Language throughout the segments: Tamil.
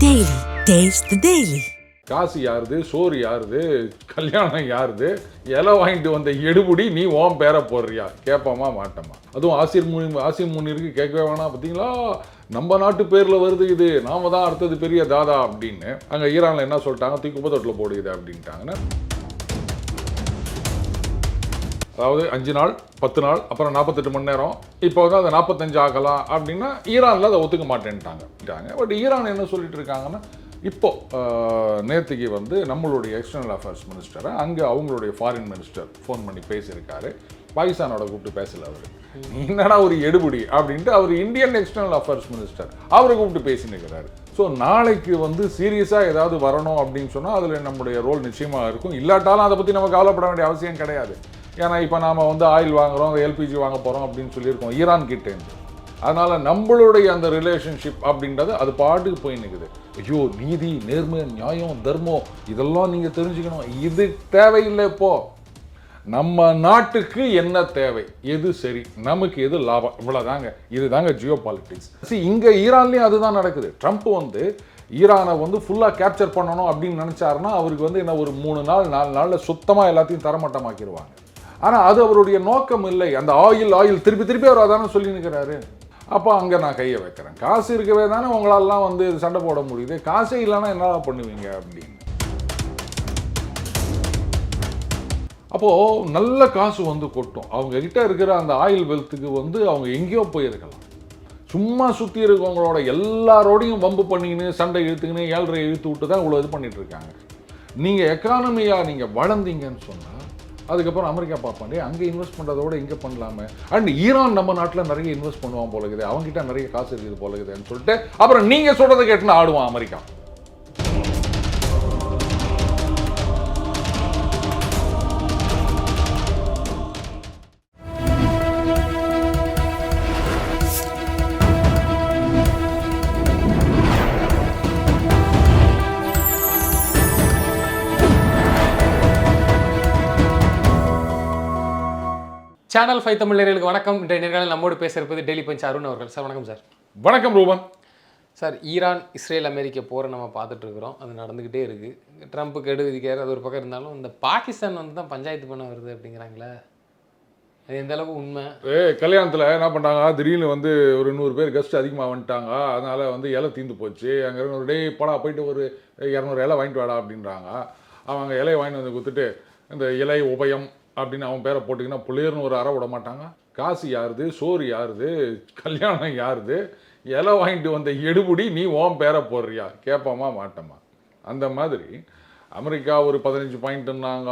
Daily. Taste the Daily. காசு யாருது, சோறு யாருது, கல்யாணம் யாருது, இலை வாங்கிட்டு வந்த எடுபடி நீ ஓம் பேர போடுறியா? கேட்பாமா மாட்டோமா? அதுவும் ஆசிர் முனிருக்கு கேட்கவே வேணாம். பார்த்தீங்களா, நம்ம நாட்டு பேரில் வருது இது, நாம தான் அடுத்தது பெரிய தாதா அப்படின்னு. அங்கே ஈரானில் என்ன சொல்லிட்டாங்க, தூக்கி குப்பத்தொட்டில் போடுது அப்படின்ட்டாங்கன்னா, அதாவது 5 நாள் 10 நாள் அப்புறம் 48 மணி நேரம், இப்போ வந்து அதை 45 ஆகலாம் அப்படின்னா ஈரானில் அதை ஒத்துக்க மாட்டேன்ட்டாங்க. பட் ஈரான் என்ன சொல்லிட்டு இருக்காங்கன்னா, இப்போ நேற்றுக்கு வந்து நம்மளுடைய எக்ஸ்டர்னல் அஃபேர்ஸ் மினிஸ்டரை அங்கே அவங்களுடைய ஃபாரின் மினிஸ்டர் ஃபோன் பண்ணி பேசியிருக்காரு. பாகிஸ்தானோட கூப்பிட்டு பேசல அவர், என்னடா ஒரு எடுபடி அப்படின்ட்டு அவர் இந்தியன் எக்ஸ்டர்னல் அஃபேர்ஸ் மினிஸ்டர் அவரை கூப்பிட்டு பேசினுக்கிறாரு. ஸோ நாளைக்கு வந்து சீரியஸாக ஏதாவது வரணும் அப்படின்னு சொன்னால் அதில் நம்முடைய ரோல் நிச்சயமாக இருக்கும். இல்லாட்டாலும் அதை பற்றி நம்ம கவலைப்பட வேண்டிய அவசியம் கிடையாது. ஏன்னா இப்போ நாம் வந்து ஆயில் வாங்குகிறோம், எல்பிஜி வாங்க போகிறோம் அப்படின்னு சொல்லியிருக்கோம் ஈரான் கிட்டேருந்து. அதனால் நம்மளுடைய அந்த ரிலேஷன்ஷிப் அப்படின்றது அது பாட்டுக்கு போய் நிற்குது. ஐயோ, நீதி, நேர்மை, நியாயம், தர்மம் இதெல்லாம் நீங்கள் தெரிஞ்சுக்கணும், இது தேவையில்லை. இப்போது நம்ம நாட்டுக்கு என்ன தேவை, எது சரி, நமக்கு எது லாபம், இவ்வளோதாங்க. இதுதாங்க ஜியோ பாலிட்டிக்ஸ். இங்கே ஈரான்லேயும் அதுதான் நடக்குது. ட்ரம்ப் வந்து ஈரானை வந்து ஃபுல்லாக கேப்சர் பண்ணணும் அப்படின்னு நினச்சாருன்னா அவருக்கு வந்து என்ன ஒரு 3 நாள் 4 நாளில் சுத்தமாக எல்லாத்தையும் தரமட்டமாக்கிடுவாங்க. ஆனால் அது அவருடைய நோக்கம் இல்லை. அந்த ஆயில் திருப்பி அவர் அதானே சொல்லி நிற்கிறாரு. அப்போ அங்கே நான் கையை வைக்கிறேன். காசு இருக்கவே தானே உங்களாலாம் வந்து சண்டை போட முடியுது. காசே இல்லைன்னா என்ன பண்ணுவீங்க அப்படின்னு. அப்போது நல்ல காசு வந்து கொட்டும். அவங்க கிட்ட இருக்கிற அந்த ஆயில் வெல்த்துக்கு வந்து அவங்க எங்கேயோ போயிருக்கலாம். சும்மா சுற்றி இருக்கவங்களோட எல்லாரோடையும் வம்பு பண்ணிக்கின்னு சண்டை இழுத்துக்கின்னு 7.5 இழுத்து விட்டு தான் இவ்வளோ இது பண்ணிட்டு இருக்காங்க. நீங்கள் எக்கானமியாக நீங்கள் வளர்ந்தீங்கன்னு சொன்னால் அதுக்கப்புறம் அமெரிக்கா பார்ப்பாண்டே அங்கே இன்வெஸ்ட் பண்ணுறதோட இங்கே பண்ணலாமே. அண்ட் ஈரான் நம்ம நாட்டில் நிறைய இன்வெஸ்ட் பண்ணுவான் போல இருக்குது, அவங்ககிட்ட நிறைய காசு இருக்குது போல இருக்குதுன்னு சொல்லிட்டு அப்புறம் நீங்கள் சொல்கிறத கேட்டுன்னு ஆடுவான் அமெரிக்கா. சேனல் 5 தமிழ் நேயர்களுக்கு வணக்கம். இன்றைய நேர்காணலில் நம்மோடு பேசியிருப்பது டெய்லி பஞ்ச் அருண் அவர்கள். சார் வணக்கம் சார். வணக்கம் ரூபன். சார், ஈரான் இஸ்ரேல் அமெரிக்க போரை நம்ம பார்த்துட்டு இருக்கிறோம். அது நடந்துக்கிட்டே இருக்குது. ட்ரம்ப் கெடு விதிக்காரு, அது ஒரு பக்கம் இருந்தாலும் இந்த பாகிஸ்தான் வந்து தான் பஞ்சாயத்து பண்ண வருது அப்படிங்கிறாங்களே, அது எந்த அளவுக்கு உண்மை? கல்யாணத்தில் என்ன பண்ணுறாங்க, திடீர்னு வந்து ஒரு 100 பேர் கெஸ்ட் அதிகமாக வந்துட்டாங்க, அதனால் வந்து இலை தீர்ந்து போச்சு. அங்கே ஒரு டே படா போயிட்டு ஒரு 200 இலை வாங்கிட்டு வாடா அப்படின்றாங்க. அவங்க இலையை வாங்கிட்டு வந்து கொடுத்துட்டு இந்த இலை உபயம் அப்படின்னு அவன் பேரை போட்டிங்கன்னா புள்ளியர்னு ஒரு அறை விட மாட்டாங்க. காசு யாருது, சோறு யாருது, கல்யாணம் யாருது, இலை வாங்கிட்டு வந்த எடுபடி நீ ஓம் பேரை போடுறியா? கேட்பாமா மாட்டோமா? அந்த மாதிரி அமெரிக்கா ஒரு 15 பாயிண்ட்டுன்னாங்க,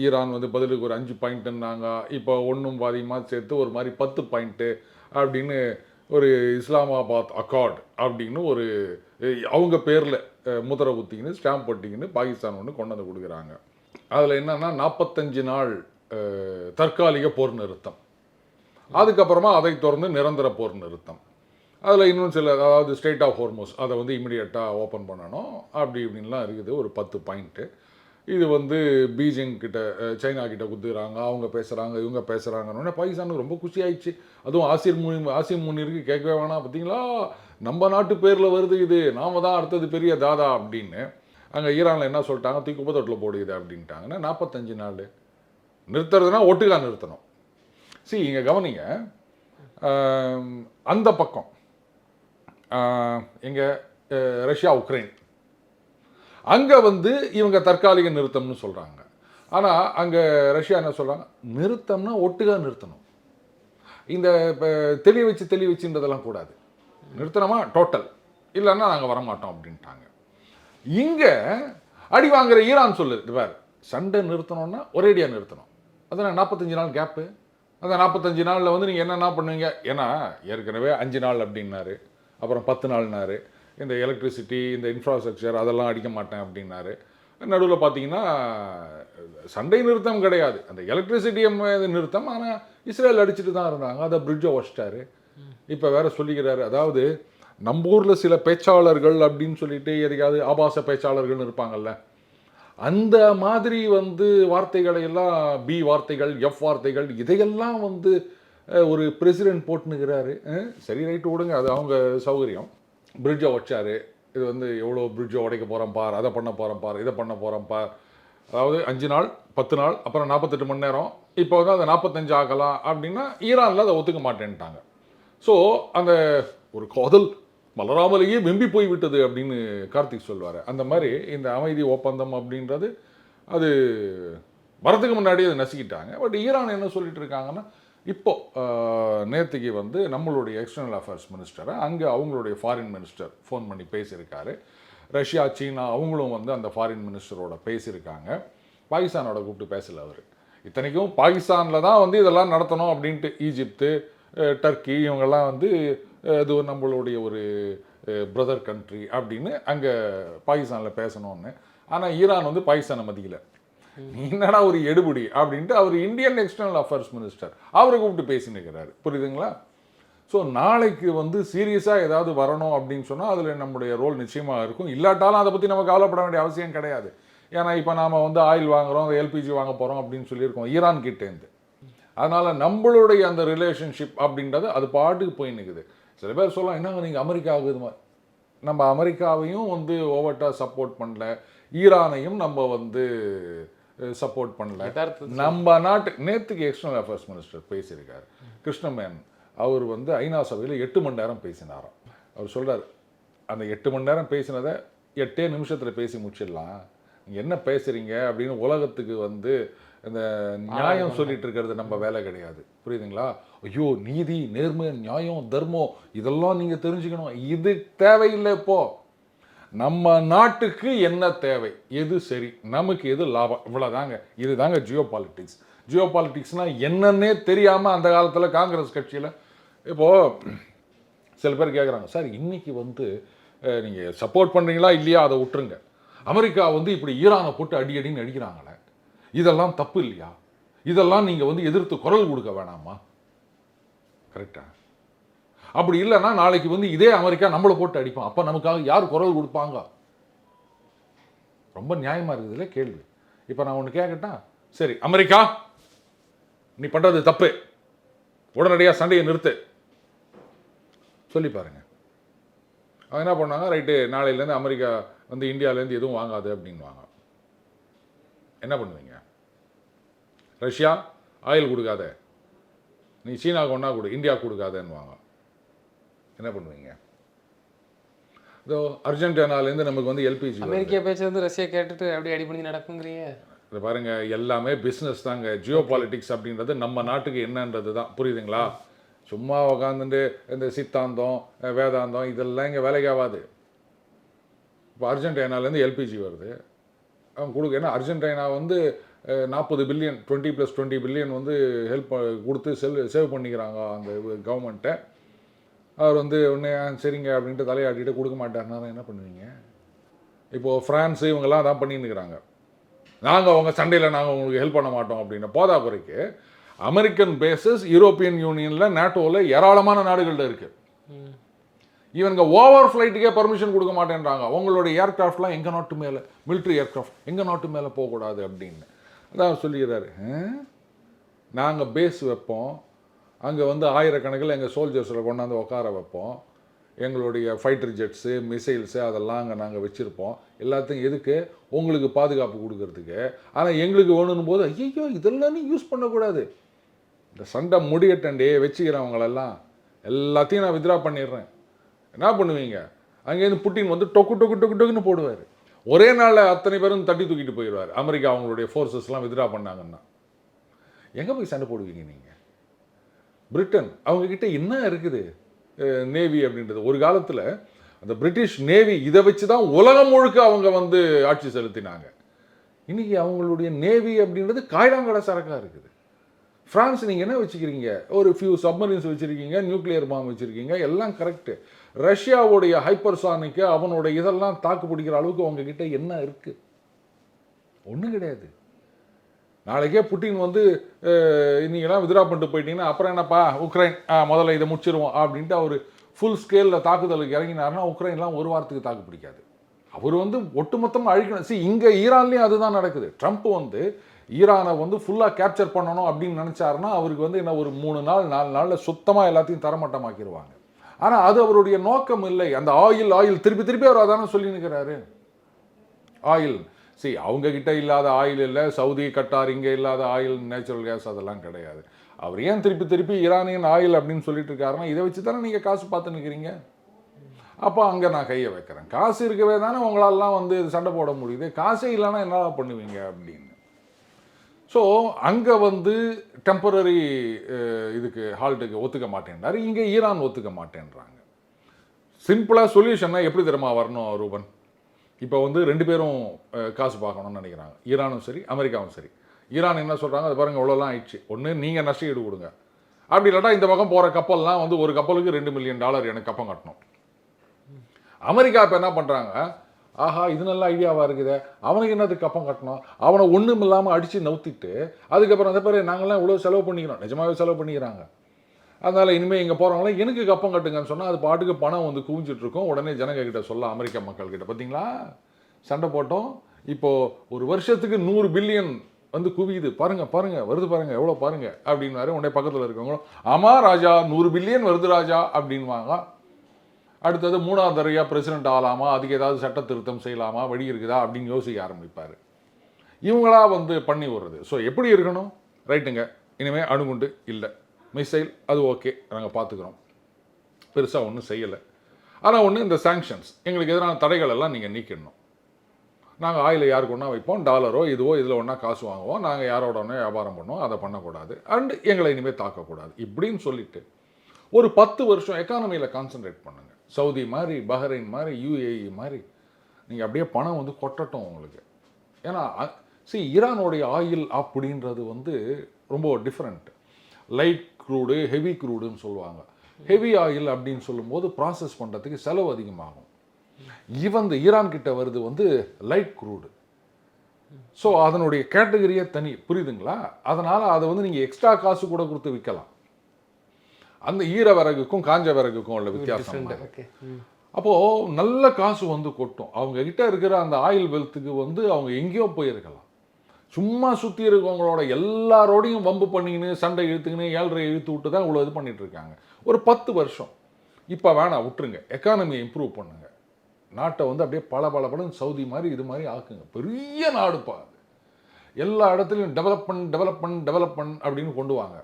ஈரான் வந்து பதிலுக்கு ஒரு 5 பாயிண்ட்டுன்னாங்க, இப்போ ஒன்றும் பாதியமாக சேர்த்து ஒரு மாதிரி 10 பாயிண்ட்டு அப்படின்னு ஒரு இஸ்லாமாபாத் அக்கார்ட் அப்படின்னு ஒரு அவங்க பேரில் முத்திரை குத்திக்கின்னு ஸ்டாம்ப் ஒட்டிக்கின்னு பாகிஸ்தான் ஒன்று கொண்டு வந்து கொடுக்குறாங்க. அதில் என்னென்னா 45 நாள் தற்காலிக போர் நிறுத்தம், அதுக்கப்புறமா அதை தொடர்ந்து நிரந்தர போர் நிறுத்தம். அதில் இன்னும் சில, அதாவது ஸ்டேட் ஆஃப் ஹோர்மோஸ் அதை வந்து இமிடியேட்டாக ஓப்பன் பண்ணணும் அப்படி இப்படின்லாம் இருக்குது. ஒரு 10 பாயிண்ட்டு. இது வந்து பீஜிங் கிட்ட, சைனா கிட்ட குத்துறாங்க, அவங்க பேசுகிறாங்க, இவங்க பேசுகிறாங்கன்னு பாகிஸ்தானுக்கு ரொம்ப குஷி ஆயிடுச்சு. அதுவும் ஆசிர் முனிருக்கு கேட்கவே வேணாம். பார்த்தீங்களா, நம்ம நாட்டு பேரில் வருது இது, நாம தான் அடுத்தது பெரிய தாதா அப்படின்னு. அங்கே ஈரானில் என்ன சொல்லிட்டாங்க, தூக்கி குப்பத்தொட்டில் போடுது அப்படின்ட்டாங்கன்னா 45 நாள் நிறுத்துறதுனா ஒட்டுக்கா நிறுத்தணும். இங்கே கவனிங்க, அந்த பக்கம் எங்கே ரஷ்யா உக்ரைன் அங்கே வந்து இவங்க தற்காலிக நிறுத்தம்னு சொல்கிறாங்க. ஆனால் அங்கே ரஷ்யா என்ன சொல்கிறாங்க, நிறுத்தம்னா ஒட்டுக்கா நிறுத்தணும். இந்த தெளி வச்சுன்றதெல்லாம் கூடாது, நிறுத்தணுமா டோட்டல், இல்லைன்னா நாங்கள் வரமாட்டோம் அப்படின்ட்டாங்க. இங்கே அடி வாங்குற ஈரான் சொல்லுது, வேறு சண்டை நிறுத்தணும்னா ஒரேடியாக நிறுத்தணும். அதனால் 45 நாள் கேப்பு. அந்த 45 நாளில் வந்து நீங்கள் என்னென்ன பண்ணுவீங்க? ஏன்னா ஏற்கனவே 5 நாள் அப்படின்னாரு, அப்புறம் 10 நாள்னாரு. இந்த எலக்ட்ரிசிட்டி, இந்த இன்ஃப்ராஸ்ட்ரக்சர் அதெல்லாம் அடிக்க மாட்டேன் அப்படின்னாரு. நடுவில் பார்த்தீங்கன்னா சண்டை நிறுத்தம் கிடையாது, அந்த எலக்ட்ரிசிட்டியை நிறுத்தம். ஆனால் இஸ்ரேல் அடிச்சுட்டு தான் இருந்தாங்க, அதை பிரிட்ஜை வச்சிட்டாரு. இப்போ வேறு சொல்லிக்கிறாரு, அதாவது நம்ம ஊரில் சில பேச்சாளர்கள் அப்படின்னு சொல்லிட்டு எதையாவது ஆபாச பேச்சாளர்கள்னு இருப்பாங்கல்ல, அந்த மாதிரி வந்து வார்த்தைகளை எல்லாம், பி வார்த்தைகள், எஃப் வார்த்தைகள், இதையெல்லாம் வந்து ஒரு பிரசிடென்ட் போட்டுனுக்கிறாரு. சரி, ரைட்டு விடுங்க, அது அவங்க சௌகரியம். பிரிட்ஜை வச்சார், இது வந்து எவ்வளோ பிரிட்ஜை உடைக்க போகிறோம் பார், அதை பண்ண போகிறோம் பார், இதை பண்ண போகிறோம் பார். அதாவது 5 நாள் 10 நாள் அப்புறம் 48 மணி நேரம், இப்போ வந்து அதை 45 ஆகலாம் அப்படின்னா ஈரானில் அதை ஒத்துக்க மாட்டேன்ட்டாங்க. ஸோ அந்த ஒரு காதல் மலராமலேயே வெம்பி போய் விட்டது அப்படின்னு கார்த்திக் சொல்வார். அந்த மாதிரி இந்த அமைதி ஒப்பந்தம் அப்படின்றது அது வரதுக்கு முன்னாடி அதை நசுக்கிட்டாங்க. பட் ஈரான் என்ன சொல்லிட்டு இருக்காங்கன்னா, இப்போ நேற்றுக்கு வந்து நம்மளுடைய எக்ஸ்டர்னல் அஃபேர்ஸ் மினிஸ்டரை அங்கே அவங்களுடைய ஃபாரின் மினிஸ்டர் ஃபோன் பண்ணி பேசியிருக்காரு. ரஷ்யா சீனா அவங்களும் வந்து அந்த ஃபாரின் மினிஸ்டரோட பேசியிருக்காங்க. பாகிஸ்தானோட கூப்பிட்டு பேசலை அவர். இத்தனைக்கும் பாகிஸ்தானில் தான் வந்து இதெல்லாம் நடத்தணும் அப்படின்ட்டு ஈஜிப்து டர்க்கி இவங்கெல்லாம் வந்து அது நம்மளுடைய ஒரு பிரதர் கண்ட்ரி அப்படின்னு அங்கே பாகிஸ்தானில் பேசணும்னு. ஆனால் ஈரான் வந்து பாகிஸ்தானை மதிக்கலை. நீ என்னடா ஒரு எடுபடி அப்படின்ட்டு அவர் இந்தியன் எக்ஸ்டர்னல் அஃபேர்ஸ் மினிஸ்டர் அவரை கூப்பிட்டு பேசினுக்கிறாரு. புரியுதுங்களா? ஸோ நாளைக்கு வந்து சீரியஸாக ஏதாவது வரணும் அப்படின்னு சொன்னால் அதில் நம்முடைய ரோல் நிச்சயமாக இருக்கும். இல்லாட்டாலும் அதை பற்றி நம்ம கவலைப்பட வேண்டிய அவசியம் கிடையாது. ஏன்னா இப்போ நாம் வந்து ஆயில் வாங்குகிறோம், எல்பிஜி வாங்க போகிறோம் அப்படின்னு சொல்லியிருக்கோம் ஈரான் கிட்டேருந்து. அதனால் நம்மளுடைய அந்த ரிலேஷன்ஷிப் அப்படின்றது அது பாட்டுக்கு போய் நிற்குது. சில பேர் சொல்லலாம், என்னங்க நீங்கள் அமெரிக்காவுக்கு இது மாதிரி, நம்ம அமெரிக்காவையும் வந்து ஓவர்ட்டாக சப்போர்ட் பண்ணல, ஈரானையும் நம்ம வந்து சப்போர்ட் பண்ணல. நம்ம நாட்டு நேற்றுக்கு எக்ஸ்டர்னல் அஃபேர்ஸ் மினிஸ்டர் பேசியிருக்காரு கிருஷ்ணமேன். அவர் வந்து ஐநா சபையில் 8 மணி நேரம் பேசினாராம். அவர் சொல்கிறார், அந்த 8 மணி நேரம் பேசினதை 8 நிமிஷத்தில் பேசி முடிச்சிடலாம், நீங்கள் என்ன பேசுகிறீங்க அப்படின்னு உலகத்துக்கு வந்து இந்த நியாயம் சொல்லிட்டு இருக்கிறது நம்ம வேலை கிடையாது. புரியுதுங்களா? ஐயோ நீதி நேர்மை நியாயம் தர்மம் இதெல்லாம் நீங்கள் தெரிஞ்சுக்கணும், இது தேவையில்லை. இப்போது நம்ம நாட்டுக்கு என்ன தேவை, எது சரி, நமக்கு எது லாபம், இவ்வளோதாங்க. இது தாங்க ஜியோ பாலிட்டிக்ஸ். ஜியோ பாலிட்டிக்ஸ்னால் என்னன்னே தெரியாமல் அந்த காலத்தில் காங்கிரஸ் கட்சியில் இப்போது சில பேர் கேட்குறாங்க, சார் இன்றைக்கி வந்து நீங்கள் சப்போர்ட் பண்ணுறீங்களா இல்லையா அதை விட்டுருங்க, அமெரிக்கா வந்து இப்படி ஈரானை போட்டு அடின்னு அடிக்கிறாங்களே, இதெல்லாம் தப்பு இல்லையா, இதெல்லாம் நீங்கள் வந்து எதிர்த்து குரல் கொடுக்க வேணாமா? கரெக்டா? அப்படி இல்லைன்னா நாளைக்கு வந்து இதே அமெரிக்கா நம்மளை போட்டு அடிப்பான், அப்போ நமக்காக யார் குரல் கொடுப்பாங்க? ரொம்ப நியாயமாக இருக்குதுல்ல கேள்வி. இப்போ நான் ஒன்று கேட்கட்டா, சரி அமெரிக்கா நீ பண்ணுறது தப்பு, உடனடியாக சண்டையை நிறுத்து சொல்லி பாருங்க. அவங்க என்ன பண்ணாங்க, ரைட்டு நாளையிலேருந்து அமெரிக்கா வந்து இந்தியாவிலேருந்து எதுவும் வாங்காது அப்படின்வாங்க. என்ன பண்ணுவீங்க? ரஷ்யா ஆயில் கொடுக்காத, நீ சீனாவுக்கு ஒன்றா கொடு, இந்தியா கொடுக்காதன்னுவாங்க. என்ன பண்ணுவீங்க? இதோ அர்ஜென்டினாலேருந்து நமக்கு வந்து எல்பிஜி, அமெரிக்கா பேச்சு வந்து ரஷ்யா கேட்டுட்டு அப்படியே அடி பண்ணி நடக்குங்கிறீங்க. இதை பாருங்க, எல்லாமே பிஸ்னஸ் தாங்க. ஜியோ பாலிட்டிக்ஸ் அப்படின்றது நம்ம நாட்டுக்கு என்னன்றது தான். புரியுதுங்களா? சும்மா உக்காந்துட்டு இந்த சித்தாந்தம் வேதாந்தம் இதெல்லாம் இங்கே வேலைக்கு ஆகாது. இப்போ அர்ஜென்டினாலேருந்து எல்பிஜி வருது, அவங்க கொடுக்க. ஏன்னா அர்ஜென்டினா வந்து 40 பில்லியன் 20+20 பில்லியன் வந்து ஹெல்ப் கொடுத்து சேவ் பண்ணிக்கிறாங்க அந்த கவர்மெண்ட்டை. அவர் வந்து ஒன்று சரிங்க அப்படின்ட்டு தலையாட்டிட்டு கொடுக்க மாட்டாருன்னா என்ன பண்ணுவீங்க? இப்போது ஃப்ரான்ஸு இவங்கெல்லாம் தான் பண்ணின்னு இருக்கிறாங்க, நாங்கள் அவங்க சண்டையில் நாங்கள் உங்களுக்கு ஹெல்ப் பண்ண மாட்டோம் அப்படின்னு. போதா குறைக்கு அமெரிக்கன் பேசஸ் யூரோப்பியன் யூனியனில் நேட்டோவில் ஏராளமான நாடுகளில் இருக்குது. இவங்க ஓவர் ஃப்ளைட்டுக்கே பர்மிஷன் கொடுக்க மாட்டேன்றாங்க. உங்களுடைய ஏர்க்ராஃப்ட்லாம் எங்கள் நாட்டு மேலே, மிலிட்ரி ஏர்க்ராஃப்ட் எங்கள் நாட்டு மேலே போகக்கூடாது அப்படின்னு. அதான் சொல்லிடுறாரு, நாங்கள் பேஸ் வைப்போம், அங்கே வந்து ஆயிரக்கணக்கில் எங்கள் சோல்ஜர்ஸில் கொண்டாந்து உட்கார வைப்போம், எங்களுடைய ஃபைட்டர் ஜெட்ஸு மிசைல்ஸு அதெல்லாம் அங்கே நாங்கள் வச்சுருப்போம், எல்லாத்தையும் எதுக்கு? உங்களுக்கு பாதுகாப்பு கொடுக்கறதுக்கு. ஆனால் எங்களுக்கு வேணும்னு போது ஐயோ இதெல்லாம் நீ யூஸ் பண்ணக்கூடாது, இந்த சண்டை முடியட்டண்டே வச்சுக்கிறவங்களெல்லாம் எல்லாத்தையும் நான் வித்ரா பண்ணிடுறேன். என்ன பண்ணுவீங்க? அங்கேருந்து புட்டின் வந்து டொக்கு டொக்கு டொக்கு டொக்குன்னு போடுவார். ஒரே நாளில் அத்தனை பேரும் தட்டி தூக்கிட்டு போயிடுவார். அமெரிக்கா அவங்களுடைய ஃபோர்ஸஸ்லாம் வித்ரா பண்ணாங்கன்னா எங்கே போய் சண்டை போடுவீங்க நீங்கள்? பிரிட்டன் அவங்கக்கிட்ட என்ன இருக்குது நேவி அப்படின்றது. ஒரு காலத்தில் அந்த பிரிட்டிஷ் நேவி இதை வச்சு தான் உலகம் முழுக்க அவங்க வந்து ஆட்சி செலுத்தினாங்க. இன்றைக்கி அவங்களுடைய நேவி அப்படின்றது காய்டாங்கடை சரக்காக இருக்குது. ஃப்ரான்ஸ் நீங்கள் என்ன வச்சுக்கிறீங்க? ஒரு ஃபியூ சப்மரீன்ஸ் வச்சுருக்கீங்க, நியூக்ளியர் பாம் வச்சுருக்கீங்க, எல்லாம் கரெக்டு. ரஷ்யாவுடைய ஹைப்பர்சானிக்கு அவனுடைய இதெல்லாம் தாக்கு பிடிக்கிற அளவுக்கு உங்ககிட்ட என்ன இருக்குது? ஒன்றும் கிடையாது. நாளைக்கே புட்டின் வந்து நீங்களாம் வித்ரா பண்ணிட்டு போயிட்டீங்கன்னா அப்புறம் என்னப்பா உக்ரைன் முதல்ல இதை முடிச்சிருவோம் அப்படின்ட்டு அவர் ஃபுல் ஸ்கேலில் தாக்குதலுக்கு இறங்கினார்னா உக்ரைன்லாம் ஒரு வாரத்துக்கு தாக்கு பிடிக்காது. அவர் வந்து ஒட்டுமொத்தமாக அழிக்கணும். இங்கே ஈரான்லேயும் அதுதான் நடக்குது. ட்ரம்ப் வந்து ஈரானை வந்து ஃபுல்லாக கேப்சர் பண்ணணும் அப்படின்னு நினச்சாருன்னா அவருக்கு வந்து என்ன ஒரு 3 நாள் 4 நாளில் சுத்தமாக எல்லாத்தையும் தரமட்டமாக்கிடுவாங்க. ஆனால் அது அவருடைய நோக்கம் இல்லை. அந்த ஆயில் திருப்பி திருப்பி அவர் அதானே சொல்லி நிற்கிறாரு. ஆயில் அவங்க கிட்ட இல்லாத ஆயில் இல்லை, சவுதி கட்டார் இங்கே இல்லாத ஆயில், நேச்சுரல் கேஸ் அதெல்லாம் கிடையாது. அவர் ஏன் திருப்பி திருப்பி ஈரானியன் ஆயில் அப்படின்னு சொல்லிட்டு இருக்காருன்னா, இதை வச்சு தானே நீங்கள் காசு பார்த்து நிற்கிறீங்க. அப்போ அங்கே நான் கையை வைக்கிறேன். காசு இருக்கவே தானே உங்களாலாம் வந்து சண்டை போட முடியுது. காசே இல்லைன்னா என்ன பண்ணுவீங்க அப்படின்னு. ஸோ அங்கே வந்து டெம்பரரி இதுக்கு ஹால்ட்டுக்கு ஒத்துக்க மாட்டேன்றாரு. இங்கே ஈரான் ஒத்துக்க மாட்டேன்றாங்க. சிம்பிளாக சொல்யூஷன்னா எப்படி தெரியுமா வரணும் ரூபன்? இப்போ வந்து 2 பேரும் காசு பார்க்கணும்னு நினைக்கிறாங்க. ஈரானும் சரி, அமெரிக்காவும் சரி. ஈரான் என்ன சொல்கிறாங்க, அது பாருங்கள் இவ்வளோலாம் ஆயிடுச்சு, ஒன்று நீங்கள் நஷ்ட ஈடு கொடுங்க, அப்படி இல்லாட்டா இந்த பக்கம் போகிற கப்பல்லாம் வந்து ஒரு கப்பலுக்கு $2 மில்லியன் எனக்கு கப்பம் கட்டணும். அமெரிக்கா இப்போ என்ன பண்ணுறாங்க, ஆஹா இது நல்ல ஐடியாவாக இருக்குது, அவனுக்கு என்னதுக்கு கப்பம் கட்டணும், அவனை ஒன்றும் இல்லாமல் அடித்து நவுத்திட்டு அதுக்கப்புறம் அந்த பேர் நாங்கள்லாம் இவ்வளோ செலவு பண்ணிக்கிறோம், நிஜமாகவே செலவு பண்ணிக்கிறாங்க, அதனால் இனிமேல் இங்கே போகிறவங்களாம் எனக்கு கப்பம் கட்டுங்கன்னு சொன்னால் அது பாட்டுக்கு பணம் வந்து குவிஞ்சிட்ருக்கோம். உடனே ஜனங்க கிட்ட சொல்ல, அமெரிக்க மக்கள்கிட்ட பார்த்தீங்களா சண்டை போட்டோம், இப்போது ஒரு வருஷத்துக்கு 100 பில்லியன் வந்து குவியுது, பாருங்கள் வருது பாருங்கள் எவ்வளோ பாருங்கள் அப்படின்னாரு. உடனே பக்கத்தில் இருக்கவங்களும் ஆமாம் ராஜா 100 பில்லியன் வருது ராஜா அப்படின்வாங்க. அடுத்தது 3ஆவது தடவையாக பிரசிடென்ட் ஆகலாமா, அதுக்கு ஏதாவது சட்ட திருத்தம் செய்யலாமா, வழி இருக்குதா அப்படின்னு யோசிக்க ஆரம்பிப்பார். இவங்களா வந்து பண்ணி விடுறது. ஸோ எப்படி இருக்கணும், ரைட்டுங்க, இனிமேல் அணுகுண்டு இல்லை, மிசைல் அது ஓகே நாங்கள் பார்த்துக்குறோம், பெருசாக ஒன்றும் செய்யலை. ஆனால் ஒன்று இந்த சாங்ஷன்ஸ் எங்களுக்கு எதிரான தடைகள் எல்லாம் நீங்கள் நீக்கிடணும். நாங்கள் ஆயில் யாருக்கு ஒன்றா வைப்போம், டாலரோ இதுவோ இதில் ஒன்றா காசு வாங்குவோம், நாங்கள் யாரோட ஒன்றா வியாபாரம் பண்ணுவோம், அதை பண்ணக்கூடாது, அண்டு எங்களை இனிமேல் தாக்கக்கூடாது இப்படின்னு சொல்லிட்டு ஒரு 10 வருஷம் எக்கானமியில் கான்சன்ட்ரேட் பண்ணுங்கள். சவுதி மாதிரி, பஹ்ரைன் மாதிரி, யுஏஇ மாதிரி நீங்கள் அப்படியே பணம் வந்து கொட்டட்டும் உங்களுக்கு. ஏன்னா ஈரானுடைய ஆயில் அப்படின்றது வந்து ரொம்ப டிஃப்ரெண்ட். லைட் க்ரூடு, ஹெவி க்ரூடுன்னு சொல்லுவாங்க. ஹெவி ஆயில் அப்படின்னு சொல்லும்போது ப்ராசஸ் பண்ணுறதுக்கு செலவு அதிகமாகும். இந்த ஈரான் கிட்ட வருது வந்து லைட் க்ரூடு. ஸோ அதனுடைய கேட்டகரியே தனி, புரியுதுங்களா? அதனால் அதை வந்து நீங்கள் எக்ஸ்ட்ரா காசு கூட கொடுத்து விற்கலாம். அந்த ஈர விறகுக்கும் காஞ்ச விறகுக்கும் உள்ள வித்தியாசம். அப்போது நல்ல காசு வந்து கொட்டும். அவங்க கிட்ட இருக்கிற அந்த ஆயில் வெல்த்துக்கு வந்து அவங்க எங்கேயோ போயிருக்கலாம். சும்மா சுற்றி இருக்கவங்களோட எல்லாரோடையும் வம்பு பண்ணிக்கின்னு சண்டை இழுத்துக்கின்னு 7.5 இழுத்து விட்டு தான் இவ்வளோ இது பண்ணிட்டு இருக்காங்க. ஒரு 10 வருஷம் இப்போ வேணாம், விட்டுருங்க, எக்கானமியை இம்ப்ரூவ் பண்ணுங்க, நாட்டை வந்து அப்படியே பல சவுதி மாதிரி இது மாதிரி ஆக்குங்க. பெரிய நாடுப்பா அது, எல்லா இடத்துலையும் டெவலப்மெண்ட் அப்படின்னு கொண்டு வாங்க.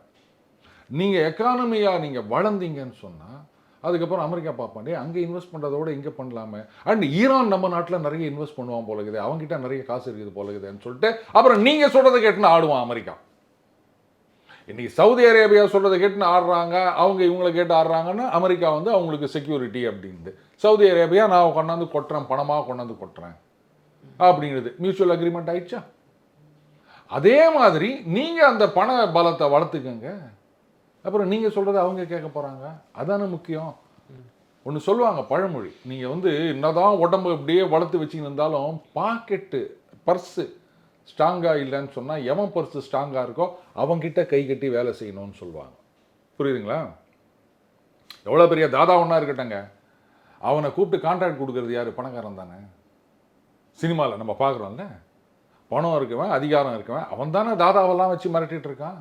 நீங்கள் எக்கானமியாக நீங்கள் வளர்ந்தீங்கன்னு சொன்னால் அதுக்கப்புறம் அமெரிக்கா பார்ப்பாண்டே அங்கே இன்வெஸ்ட் பண்ணுறதோட இங்கே பண்ணலாமே. அண்ட் ஈரான் நம்ம நாட்டில் நிறைய இன்வெஸ்ட் பண்ணுவான் போல இருக்குது, அவங்ககிட்ட நிறைய காசு இருக்குது போல இருக்குதுன்னு சொல்லிட்டு அப்புறம் நீங்கள் சொல்கிறத கேட்டுன்னு ஆடுவான் அமெரிக்கா. இன்றைக்கி சவுதி அரேபியா சொல்கிறத கேட்டுன்னு ஆடுறாங்க, அவங்க இவங்களை கேட்டு ஆடுறாங்கன்னா அமெரிக்கா வந்து அவங்களுக்கு செக்யூரிட்டி அப்படின்து. சவுதி அரேபியா நான் கொண்டாந்து கொட்டுறேன், பணமாக கொண்டாந்து கொட்டுறேன் அப்படிங்கிறது மியூச்சுவல் அக்ரிமெண்ட் ஆயிடுச்சா? அதே மாதிரி நீங்கள் அந்த பண பலத்தை வளர்த்துக்கங்க, அப்புறம் நீங்கள் சொல்கிறத அவங்க கேட்க போகிறாங்க. அதானே முக்கியம். ஒன்று சொல்லுவாங்க பழமொழி, நீங்கள் வந்து என்னதான் உடம்பு அப்படியே வளர்த்து வச்சுக்கின்னு இருந்தாலும் பாக்கெட்டு பர்ஸு ஸ்ட்ராங்காக இல்லைன்னு சொன்னால் எவன் பர்ஸு ஸ்ட்ராங்காக இருக்கோ அவங்ககிட்ட கை கட்டி வேலை செய்யணும்னு சொல்லுவாங்க. புரியுதுங்களா? எவ்வளோ பெரிய தாதா ஒன்றா இருக்கட்டங்க, அவனை கூப்பிட்டு கான்ட்ராக்ட் கொடுக்கறது யார்? பணக்காரன் தானே. சினிமாவில் நம்ம பார்க்குறோம்ல, பணம் இருக்கவன், அதிகாரம் இருக்கவன், அவன் தானே தாதாவெல்லாம் வச்சு மிரட்டிட்டு இருக்கான்.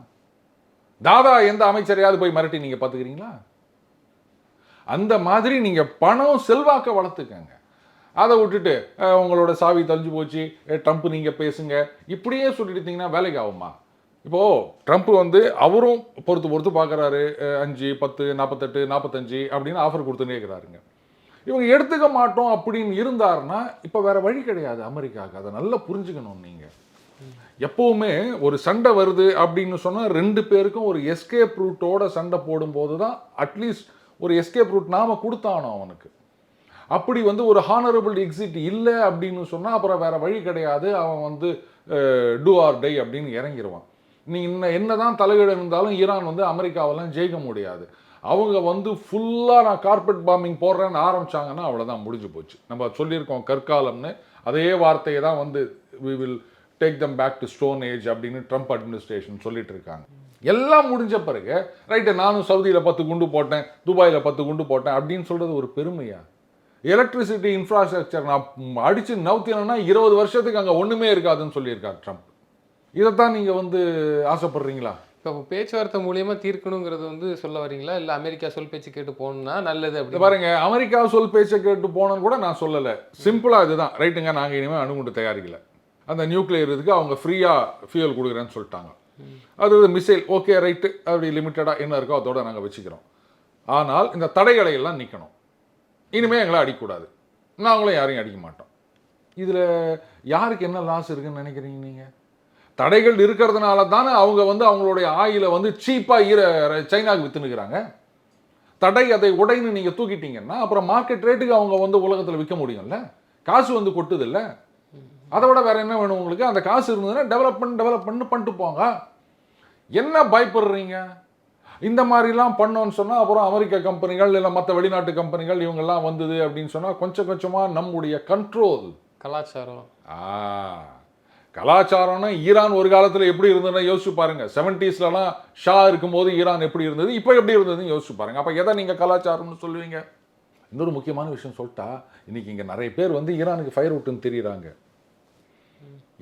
தாதா எந்த அமைச்சரையாவது போய் மிரட்டி நீங்கள் பார்த்துக்கிறீங்களா? அந்த மாதிரி நீங்கள் பணம் செல்வாக்க வளர்த்துக்கங்க. அதை விட்டுட்டு உங்களோட சாவி தழிஞ்சு போச்சு, ட்ரம்ப் நீங்கள் பேசுங்க இப்படியே சொல்லிட்டு வேலைக்கு ஆகுமா? இப்போது ட்ரம்ப் வந்து அவரும் பொறுத்து பார்க்குறாரு, 5, 10, 48, 45 அப்படின்னு ஆஃபர் கொடுத்துன்னே இருக்கிறாருங்க. இவங்க எடுத்துக்க மாட்டோம் அப்படின்னு இருந்தாருன்னா இப்போ வேற வழி கிடையாது அமெரிக்காவுக்கு. அதை நல்லா புரிஞ்சுக்கணும். நீங்கள் எப்போவுமே ஒரு சண்டை வருது அப்படின்னு சொன்னால் 2 பேருக்கும் ஒரு எஸ்கேப் ரூட்டோட சண்டை போடும்போது தான் அட்லீஸ்ட் ஒரு எஸ்கேப் ரூட் நாம் கொடுத்தானோ அவனுக்கு. அப்படி வந்து ஒரு ஹானரபிள் எக்ஸிட் இல்லை அப்படின்னு சொன்னால் அப்புறம் வேறு வழி கிடையாது, அவன் வந்து டூ ஆர் டை அப்படின்னு இறங்கிடுவான். நீ என்ன தான் தலையீடு இருந்தாலும் ஈரான் வந்து அமெரிக்காவெல்லாம் ஜெயிக்க முடியாது. அவங்க வந்து ஃபுல்லாக நான் கார்பெட் பாம்பிங் போடுறேன்னு ஆரம்பித்தாங்கன்னா அவ்வளோதான், முடிஞ்சு போச்சு. நம்ம சொல்லியிருக்கோம் கற்காலம்னு, அதே வார்த்தையை தான் வந்து we will take them back to stone age அப்படின்னு ட்ரம்ப் அட்மினிஸ்ட்ரேஷன் சொல்லிட்டு இருக்காங்க. எல்லாம் முடிஞ்ச பிறகு ரைட்டு நானும் சவுதியில் 10 குண்டு போட்டேன், துபாயில் 10 குண்டு போட்டேன் அப்படின்னு சொல்கிறது ஒரு பெருமையா? எலக்ட்ரிசிட்டி இன்ஃப்ராஸ்ட்ரக்சர் நான் அடித்து நவுத்தினா 20 வருஷத்துக்கு அங்கே ஒன்றுமே இருக்காதுன்னு சொல்லியிருக்கார் ட்ரம்ப். இதைத்தான் நீங்கள் வந்து ஆசைப்படுறீங்களா? இப்போ பேச்சுவார்த்தை மூலியமா தீர்க்கணுங்கிறது வந்து சொல்ல வரீங்களா, இல்லை அமெரிக்கா சொல் பேச்சு கேட்டு போகணும்னா நல்லது இது அப்படி? பாருங்க, அமெரிக்கா சொல் பேச்சை கேட்டு போனோன்னு கூட நான் சொல்லலை. சிம்பிளாக இதுதான், ரைட்டுங்க, நாங்கள் இனிமேல் அணுகுண்டு தயாரிக்கல, அந்த நியூக்ளியர் இதுக்கு அவங்க ஃப்ரீயாக ஃபியூல் கொடுக்குறேன்னு சொல்லிட்டாங்க. அது மிசைல் ஓகே ரைட்டு, அப்படி லிமிட்டடாக என்ன இருக்கோ அதோட நாங்கள் வச்சுக்கிறோம். ஆனால் இந்த தடைகளை எல்லாம் நீக்கணும். இனிமேல் எங்களை அடிக்கக்கூடாது, நாங்களும் யாரையும் அடிக்க மாட்டோம். இதில் யாருக்கு என்ன லாஸ் இருக்குன்னு நினைக்கிறீங்க நீங்கள்? தடைகள் இருக்கிறதுனால தானே அவங்க வந்து அவங்களுடைய ஆயிலை வந்து சீப்பாக சைனாவுக்கு விற்றுனுக்கிறாங்க. தடை அதை உடைன்னு நீங்கள் தூக்கிட்டீங்கன்னா அப்புறம் மார்க்கெட் ரேட்டுக்கு அவங்க வந்து உலகத்தில் விற்க முடியும்ல, காசு வந்து கொட்டுது இல்லை. அதை விட வேறு என்ன வேணும் உங்களுக்கு? அந்த காசு இருந்ததுன்னா டெவலப் பண்ணிட்டு போங்க. என்ன பயப்படுறீங்க? இந்த மாதிரிலாம் பண்ணோன்னு சொன்னால் அப்புறம் அமெரிக்க கம்பெனிகள் இல்லை மற்ற வெளிநாட்டு கம்பெனிகள் இவங்கெல்லாம் வந்தது அப்படின்னு சொன்னால் கொஞ்சம் கொஞ்சமாக நம்முடைய கண்ட்ரோல். கலாச்சாரம் கலாச்சாரம்னா ஈரான் ஒரு காலத்தில் எப்படி இருந்ததுன்னா யோசிச்சு பாருங்க. 70s ஷா இருக்கும்போது ஈரான் எப்படி இருந்தது, இப்போ எப்படி இருந்ததுன்னு யோசிச்சு பாருங்க. அப்போ எதை நீங்கள் கலாச்சாரம்னு சொல்லுவீங்க? இன்னொரு முக்கியமான விஷயம் சொல்லிட்டா, இன்னைக்கு இங்கே நிறைய பேர் வந்து ஈரானுக்கு ஃபயர் விட்டுன்னு தெரியுறாங்க.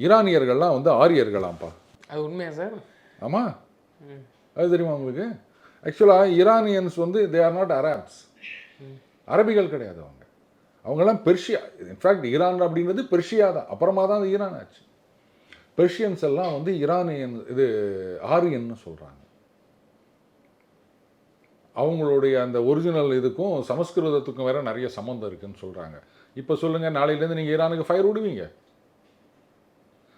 ஈரானியர்கள்லாம் வந்து ஆரியர்களாம்ப்பா. அது உண்மையா சார்? ஆமாம், அது தெரியுமா உங்களுக்கு? ஆக்சுவலாக ஈரானியன்ஸ் வந்து தே ஆர் நாட் அரப்ஸ், அரபிகள் கிடையாது. அவங்கெல்லாம் பெர்ஷியா. இன்ஃபேக்ட் ஈரான் அப்படிங்கிறது பெர்ஷியா தான், அப்புறமா தான் அது ஈரான் ஆச்சு. பெர்ஷியன்ஸ் எல்லாம் வந்து ஈரானியன் இது ஆரியன்னு சொல்கிறாங்க. அவங்களுடைய அந்த ஒரிஜினல் இதுக்கும் சமஸ்கிருதத்துக்கும் வேற நிறைய சம்மந்தம் இருக்குன்னு சொல்கிறாங்க. இப்போ சொல்லுங்கள், நாளையிலேருந்து நீங்கள் ஈரானுக்கு ஃபயர் விடுவீங்க?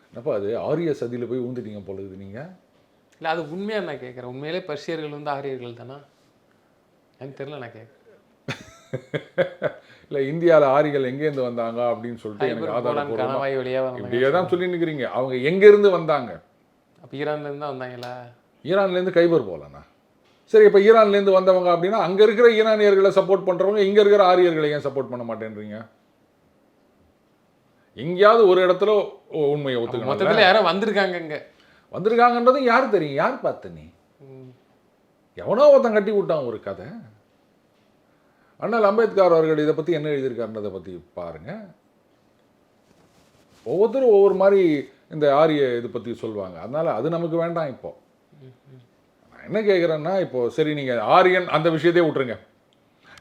என்னப்பா அது ஆரிய சதியில் போய் ஊந்துட்டீங்க போலுது நீங்கள். இல்லை அது உண்மையாக நான் கேட்குறேன். உண்மையிலே பர்ஷியர்கள் வந்து ஆரியர்கள் தானா? எனக்கு தெரியல, நான் கேட்குறேன். இல்லை இந்தியாவில் ஆரிகள் எங்கேருந்து வந்தாங்க அப்படின்னு சொல்லிட்டு எனக்கு ஆதாரப்பூர்வமாக இப்படியே தான் சொல்லி நிற்கிறீங்க. அவங்க எங்கேருந்து வந்தாங்க? அப்போ ஈரான்லேருந்து தான் வந்தாங்களா? ஈரான்லேருந்து கைபர் போகலண்ணா. சரி, இப்போ ஈரான்லேருந்து வந்தவங்க அப்படின்னா அங்கே இருக்கிற ஈரானியர்களை சப்போர்ட் பண்ணுறவங்க இங்கே இருக்கிற ஆரியர்களை ஏன் சப்போர்ட் பண்ண மாட்டேன்றீங்க? எங்கேயாவது ஒரு இடத்துல உண்மையை ஒத்துக்கணும். மொத்தத்தில் யாரும் வந்திருக்காங்க, இங்கே வந்திருக்காங்கன்றது யார் தெரியும்? யார் பார்த்த நீ? எவனோ ஒருத்தன் கட்டி விட்டான் ஒரு கதை. அண்ணல் அம்பேத்கர் அவர்கள் இதை பற்றி என்ன எழுதியிருக்காருன்றதை பற்றி பாருங்கள். ஒவ்வொருத்தரும் ஒவ்வொரு மாதிரி இந்த ஆரிய இதை பற்றி சொல்லுவாங்க. அதனால் அது நமக்கு வேண்டாம். இப்போது நான் என்ன கேட்குறேன்னா, இப்போது சரி நீங்கள் ஆரியன் அந்த விஷயத்தையே விட்டுருங்க.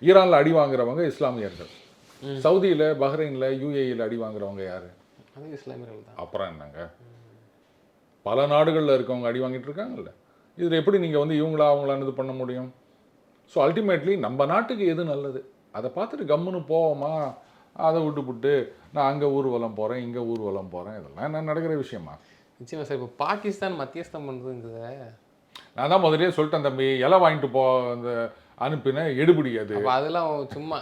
ஈரானில் அடி வாங்குறவங்க இஸ்லாமியர்கள், சவுதியில், பஹ்ரைனில், யூஏஇயில் அடி வாங்குறவங்க யார்? அது இஸ்லாமியர்கள் தான். அப்புறம் என்னங்க, பல நாடுகளில் இருக்கவங்க அடி வாங்கிட்டு இருக்காங்கல்ல. இதில் எப்படி நீங்கள் வந்து இவங்களா அவங்களான்னு இது பண்ண முடியும்? ஸோ அல்டிமேட்லி நம்ம நாட்டுக்கு எது நல்லது அதை பார்த்துட்டு கம்முன்னு போவோமா? அதை விட்டுப்புட்டு நான் அங்கே ஊர்வலம் போகிறேன், இங்கே ஊர்வலம் போகிறேன், இதெல்லாம் என்ன நடக்கிற விஷயமா? நிச்சயமா சார். இப்போ பாகிஸ்தான் மத்தியஸ்தம் பண்ணுறதுங்கிறத நான் தான் முதலே சொல்லிட்டேன் தம்பி, இலை வாங்கிட்டு போ அந்த அனுப்பின எடுபடி அது. அதெல்லாம் சும்மா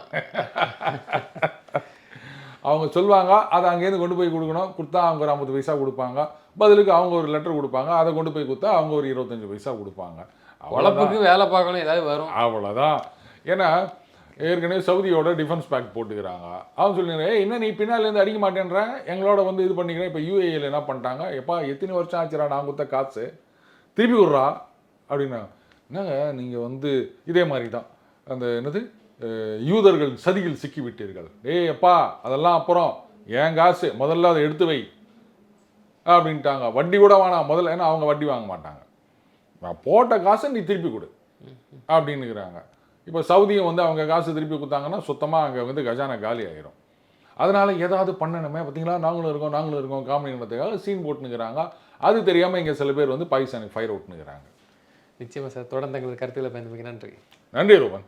அவங்க சொல்லுவாங்க, அதை அங்கேருந்து கொண்டு போய் கொடுக்கணும். கொடுத்தா அவங்க ஒரு 50 பைசா கொடுப்பாங்க, பதிலுக்கு அவங்க ஒரு லெட்டர் கொடுப்பாங்க, அதை கொண்டு போய் கொடுத்தா அவங்க ஒரு 25 பைசா கொடுப்பாங்க. வளர்ப்புக்கு வேலை பார்க்கணும், ஏதாவது வரும், அவ்வளோதான். ஏன்னா ஏற்கனவே சவுதியோட டிஃபென்ஸ் பேக்ட் போட்டுக்கிறாங்க. அவங்க சொல்லுங்க, என்ன நீ பின்னாலேருந்து அடிக்க மாட்டேன்ற, எங்களோட வந்து இது பண்ணிக்கிறேன். இப்போ யூஏஇயில் என்ன பண்ணிட்டாங்க, எப்பா எத்தனை வருஷம் ஆச்சுரா நான் கொடுத்த காசு திருப்பி விட்றா அப்படின்னா. என்னங்க நீங்கள் வந்து இதே மாதிரி தான் அந்த என்னது யூதர்கள் சதியில் சிக்கி விட்டீர்கள். எப்பா அதெல்லாம் அப்புறம் ஏன் காசு முதல்ல அதை எடுத்து வை அப்படின்ட்டாங்க. வட்டி கூட வேணாம் முதல்ல, ஏன்னா அவங்க வட்டி வாங்க மாட்டாங்க. நான் போட்ட காசை நீ திருப்பி கொடு அப்படின்னுக்கிறாங்க. இப்போ சவுதியும் வந்து அவங்க காசு திருப்பி கொடுத்தாங்கன்னா சுத்தமாக அங்கே வந்து கஜானா காலி ஆகிடும். அதனால் ஏதாவது பண்ணணுமே, பார்த்தீங்களா நாங்களும் இருக்கோம் காமெடிங்கிறதுக்காக சீன் போட்டுனுக்கிறாங்க. அது தெரியாமல் இங்கே சில பேர் வந்து பாகிஸ்தானுக்கு ஃபயர் விட்டுனுக்கிறாங்க. நிச்சயமாக சார். தொடர்ந்து எங்களுக்கு கருத்துக்களை பயன்படுத்தி நன்றி. நன்றி ரூபன்.